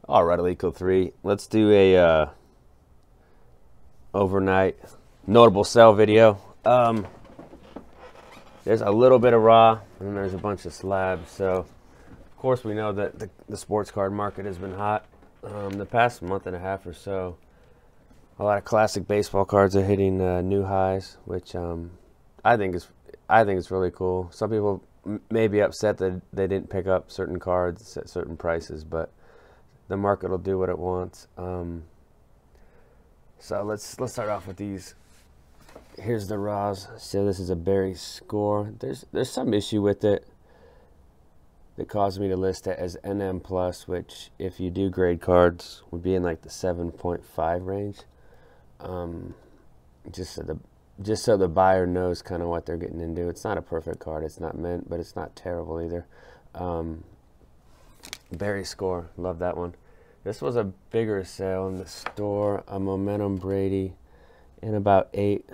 All right, Alico 3. Let's do a overnight notable sell video. There's a little bit of raw, and there's a bunch of slabs. So, of course, we know that the sports card market has been hot the past month and a half or so. A lot of classic baseball cards are hitting new highs, which I think is really cool. Some people may be upset that they didn't pick up certain cards at certain prices, but the market will do what it wants. So let's start off with these. Here's the raws. So this is a Barry score. There's some issue with it that caused me to list it as NM plus, which if you do grade cards would be in like the 7.5 range. Just so the buyer knows kind of what they're getting into. It's not a perfect card. It's not mint, but it's not terrible either. Barry score, love that one. This was a bigger sale in the store. A Momentum Brady in about 8,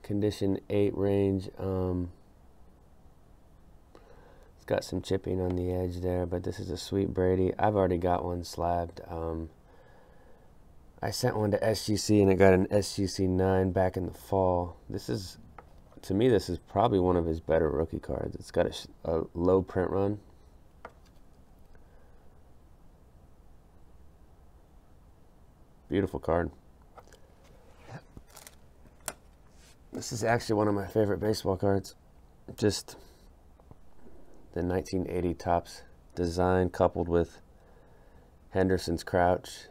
condition 8 range. It's got some chipping on the edge there, but this is a sweet Brady. I've already got one slabbed. I sent one to SGC and it got an SGC 9 back in the fall. To me, this is probably one of his better rookie cards. It's got a low print run. Beautiful card. This is actually one of my favorite baseball cards. Just the 1980 Topps design coupled with Henderson's crouch.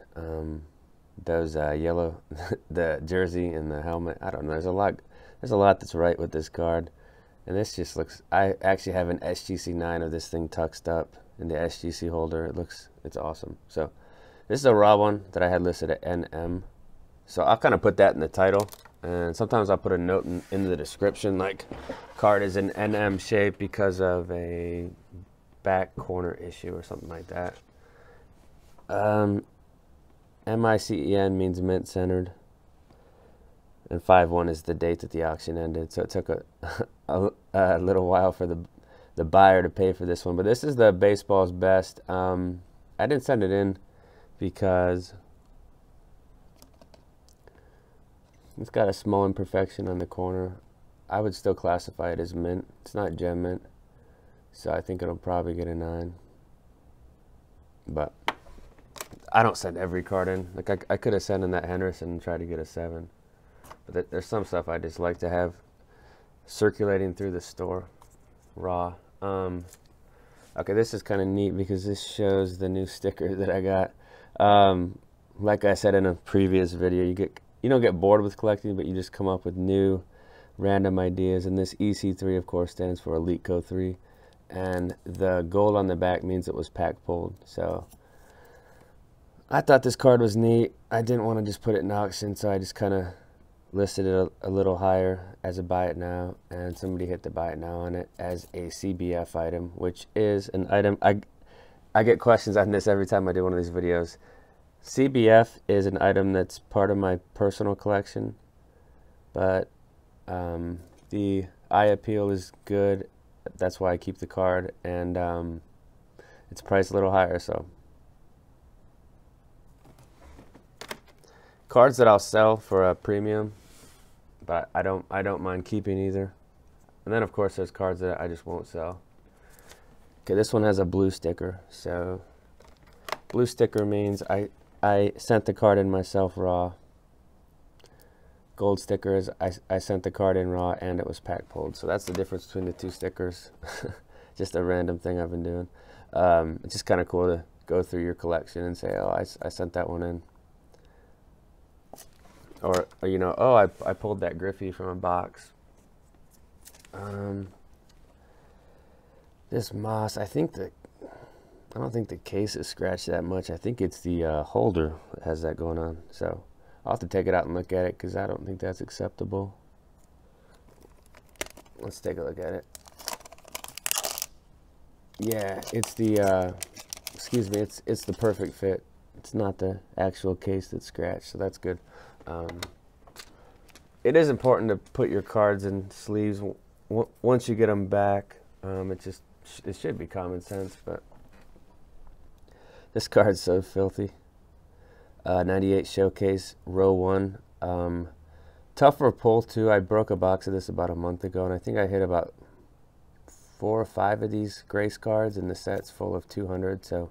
Those yellow, the jersey and the helmet. I don't know. There's a lot that's right with this card. And this just looks, I actually have an SGC 9 of this thing tucked up in the SGC holder. It's awesome. So this is a raw one that I had listed at NM. So I'll kind of put that in the title. And sometimes I'll put a note in the description like card is in NM shape because of a back corner issue or something like that. MICEN means mint centered. And 5/1 is the date that the auction ended. So it took a little while for the buyer to pay for this one. But this is the baseball's best. I didn't send it in because it's got a small imperfection on the corner. I would still classify it as mint. It's not gem mint, so I think it'll probably get a 9. But I don't send every card in. Like I could have sent in that Henderson and tried to get a 7. But there's some stuff I just like to have circulating through the store, raw. Okay, this is kind of neat because this shows the new sticker that I got. Like I said in a previous video, you don't get bored with collecting, but you just come up with new random ideas. And this EC3, of course, stands for Alico 3. And the gold on the back means it was pack pulled. So I thought this card was neat. I didn't want to just put it in auction, so I just kind of listed it a little higher as a buy it now. And somebody hit the buy it now on it as a CBF item, which is an item. I get questions on this every time I do one of these videos. CBF is an item that's part of my personal collection, but the eye appeal is good. That's why I keep the card, and it's priced a little higher. So cards that I'll sell for a premium, but I don't mind keeping either. And then of course there's cards that I just won't sell. Okay, this one has a blue sticker. So blue sticker means I sent the card in myself raw. Gold stickers, I sent the card in raw and it was pack pulled. So that's the difference between the two stickers. Just a random thing I've been doing. It's just kind of cool to go through your collection and say, oh, I sent that one in. Or you know, oh, I pulled that Griffey from a box. This Moss, I don't think the case is scratched that much. I think it's the holder that has that going on. So I'll have to take it out and look at it because I don't think that's acceptable. Let's take a look at it. Yeah, it's the, excuse me, it's the perfect fit. It's not the actual case that's scratched, so that's good. It is important to put your cards in sleeves once you get them back. It should be common sense, but This card's so filthy. 98 Showcase, row 1. Tougher pull too. I broke a box of this about a month ago, and I think I hit about 4 or 5 of these Grace cards, and the set's full of 200, so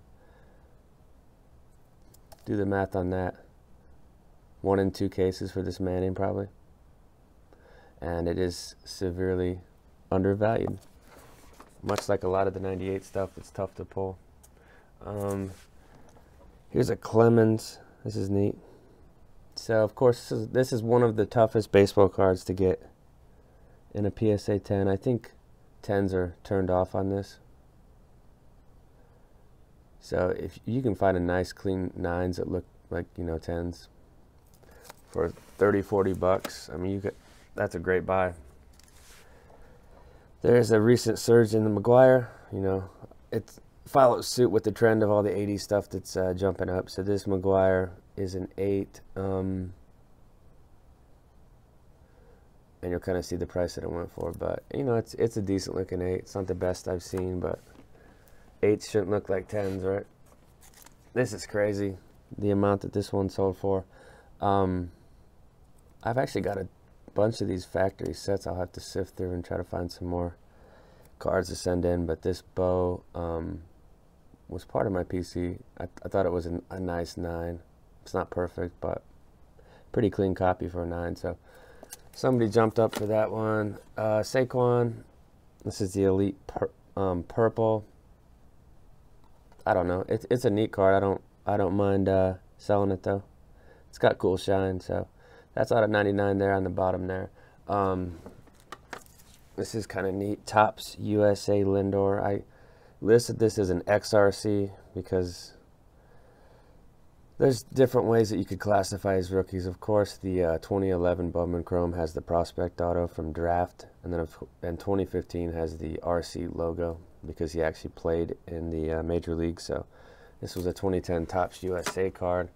do the math on that. 1 in 2 cases for this Manning probably. And it is severely undervalued. Much like a lot of the 98 stuff, it's tough to pull. Here's a Clemens. This is neat. So of course this is one of the toughest baseball cards to get in a PSA 10. I think 10s are turned off on this. So if you can find a nice clean 9s that look like, you know, 10s for 30-40 bucks, I mean, you could, that's a great buy. There's a recent surge in the McGwire. You know, it follows suit with the trend of all the 80s stuff that's jumping up. So this McGwire is an 8, and you'll kind of see the price that it went for. But you know, it's a decent looking 8. It's not the best I've seen, but 8s shouldn't look like 10s, right? This is crazy, the amount that this one sold for. I've actually got a bunch of these factory sets. I'll have to sift through and try to find some more cards to send in, but this bow was part of my PC. I thought it was a nice 9. It's not perfect, but pretty clean copy for a 9. So somebody jumped up for that one. Saquon, this is the Elite Purple. I don't know. It's a neat card. I don't mind selling it though. It's got cool shine, so that's out of 99 there on the bottom there. This is kind of neat. Topps USA Lindor. I listed this as an XRC because there's different ways that you could classify as rookies. Of course, the 2011 Bowman Chrome has the Prospect Auto from Draft, and then 2015 has the RC logo because he actually played in the Major League. So this was a 2010 Topps USA card.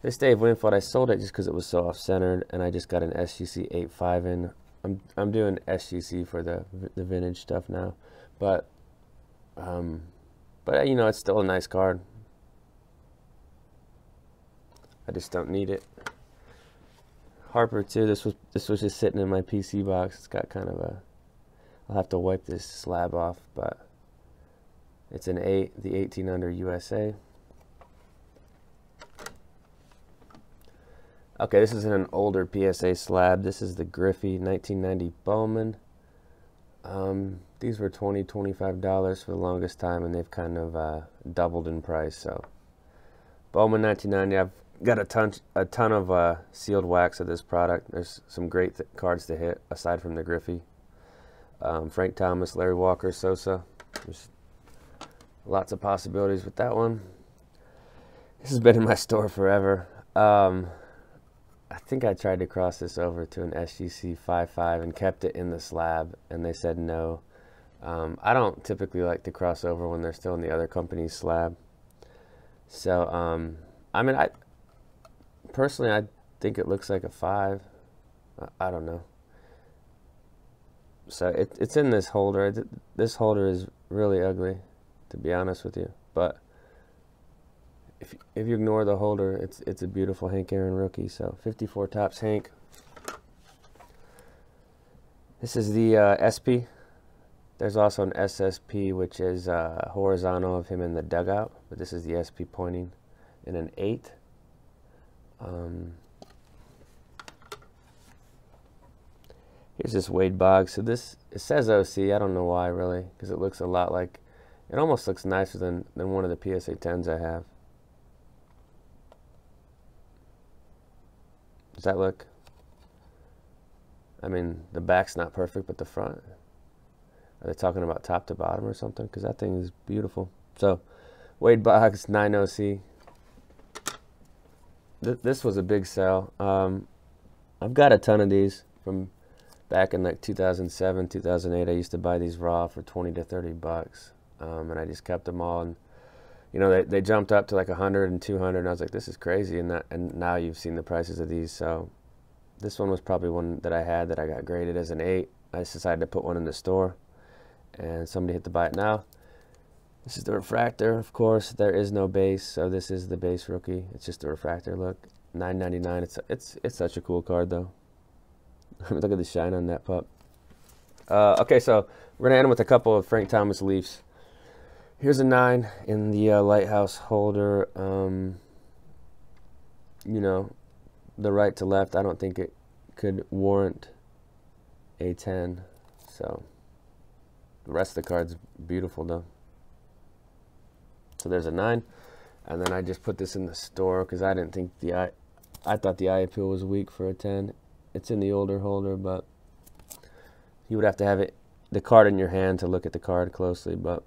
This Dave Winfield, I sold it just because it was so off-centered, and I just got an SGC 8.5 in. I'm doing SGC for the vintage stuff now, but you know, it's still a nice card. I just don't need it. Harper too. This was just sitting in my PC box. It's got kind of a. I'll have to wipe this slab off, but it's an 8, the 18 under USA. Okay, this is an older PSA slab. This is the Griffey 1990 Bowman. These were $20, $25 for the longest time, and they've kind of doubled in price. So Bowman 1990. I've got a ton of sealed wax of this product. There's some great cards to hit aside from the Griffey. Frank Thomas, Larry Walker, Sosa. There's lots of possibilities with that one. This has been in my store forever. I think I tried to cross this over to an SGC 5.5 and kept it in the slab, and they said no. I don't typically like to cross over when they're still in the other company's slab. So, I mean, personally, I think it looks like a 5. I don't know. So it's in this holder. This holder is really ugly, to be honest with you. But if you ignore the holder, it's a beautiful Hank Aaron rookie. So 54 Topps Hank. This is the SP. There's also an SSP, which is horizontal of him in the dugout, but this is the SP pointing in an 8. Here's this Wade Boggs. So this, it says OC. I don't know why really, because it looks a lot like, it almost looks nicer than one of the PSA 10s I have. Does that look? I mean, the back's not perfect, but the front. Are they talking about top to bottom or something? Because that thing is beautiful. So, Wade Boggs, 9OC. This was a big sell. I've got a ton of these from back in like 2007, 2008. I used to buy these raw for 20 to 30 bucks. And I just kept them all. And, you know, they jumped up to like 100 and 200. And I was like, this is crazy. And now you've seen the prices of these. So, this one was probably one that I had that I got graded as an 8. I just decided to put one in the store, and somebody hit to buy it now. This is the refractor, of course. There is no base, so this is the base rookie. It's just a refractor. Look, $9.99. It's such a cool card though. Look at the shine on that pup. Okay, so we're gonna end with a couple of Frank Thomas Leafs. Here's a 9 in the lighthouse holder. You know, the right to left, I don't think it could warrant a 10. So the rest of the card's beautiful though. So there's a 9. And then I just put this in the store because I didn't think I thought the eye appeal was weak for a 10. It's in the older holder, but you would have to have the card in your hand to look at the card closely, but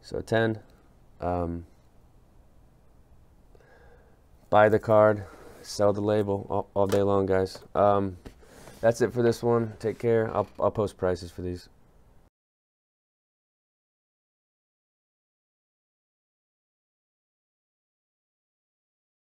so 10. Buy the card, sell the label all day long, guys. That's it for this one. Take care. I'll post prices for these.